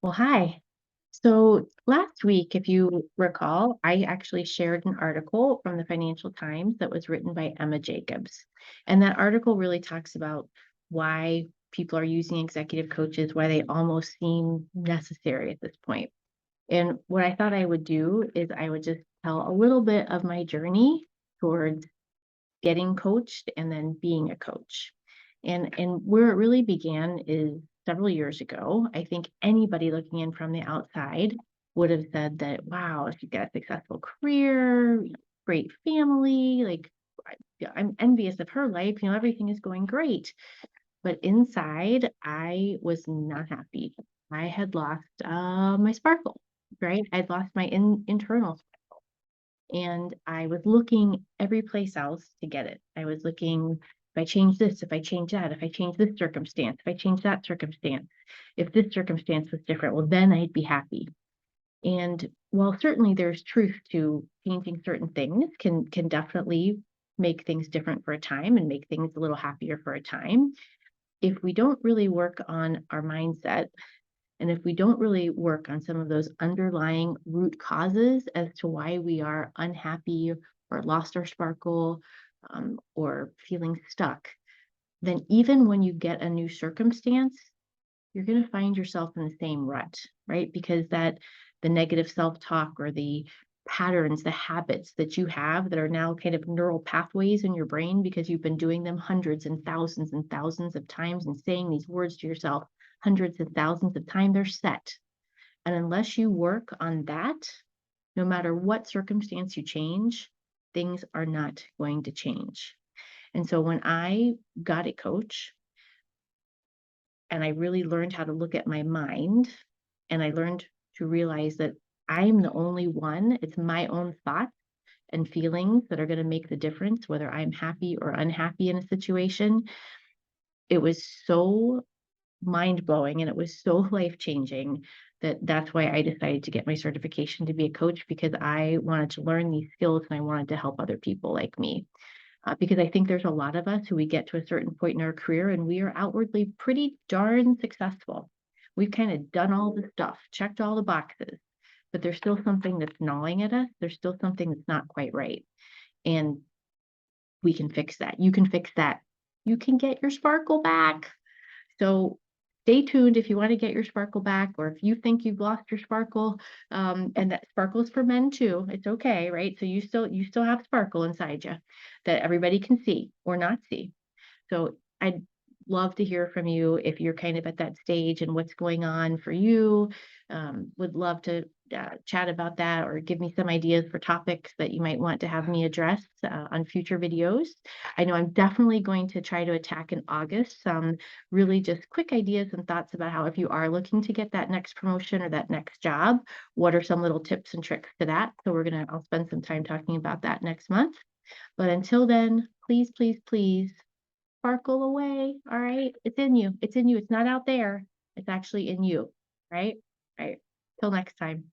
Well, hi. So last week, if you recall, I actually shared an article from the Financial Times that was written by Emma Jacobs. And that article really talks about why people are using executive coaches, why they almost seem necessary at this point. And what I thought I would do is I would just tell a little bit of my journey towards getting coached and then being a coach. And where it really began is several years ago. I think anybody looking in from the outside would have said that, wow, she's got a successful career, great family, like yeah, I'm envious of her life, everything is going great. But inside, I was not happy. I had lost my sparkle, right? I'd lost my internal, and I was looking every place else to get it. I was looking, if I change this, if I change that, if I change this circumstance, if I change that circumstance, if this circumstance was different, well, then I'd be happy. And while certainly there's truth to changing certain things can definitely make things different for a time and make things a little happier for a time. If we don't really work on our mindset, and if we don't really work on some of those underlying root causes as to why we are unhappy or lost our sparkle, or feeling stuck, then even when you get a new circumstance, you're going to find yourself in the same rut, right? Because the negative self talk or the patterns, the habits that you have that are now kind of neural pathways in your brain because you've been doing them hundreds and thousands of times and saying these words to yourself hundreds and thousands of times, they're set. And unless you work on that, no matter what circumstance you change, things are not going to change. And so when I got a coach and I really learned how to look at my mind, and I learned to realize that I'm the only one, it's my own thoughts and feelings that are going to make the difference, whether I'm happy or unhappy in a situation. It was so mind blowing and it was so life changing that that's why I decided to get my certification to be a coach, because I wanted to learn these skills and I wanted to help other people like me. Because I think there's a lot of us who we get to a certain point in our career and we are outwardly pretty darn successful. We've kind of done all the stuff, checked all the boxes, but there's still something that's gnawing at us. There's still something that's not quite right. And we can fix that. You can fix that. You can get your sparkle back. So stay tuned if you want to get your sparkle back, or if you think you've lost your sparkle, and that sparkle is for men too. It's okay, right? So you still have sparkle inside you that everybody can see or not see. So I'd love to hear from you if you're kind of at that stage and what's going on for you. Would love to chat about that or give me some ideas for topics that you might want to have me address on future videos. I know I'm definitely going to try to attack in August some really just quick ideas and thoughts about how, if you are looking to get that next promotion or that next job, what are some little tips and tricks to that. So I'll spend some time talking about that next month. But until then, please, please, please sparkle away. All right. It's in you. It's in you. It's not out there. It's actually in you. Right. Right. Till next time.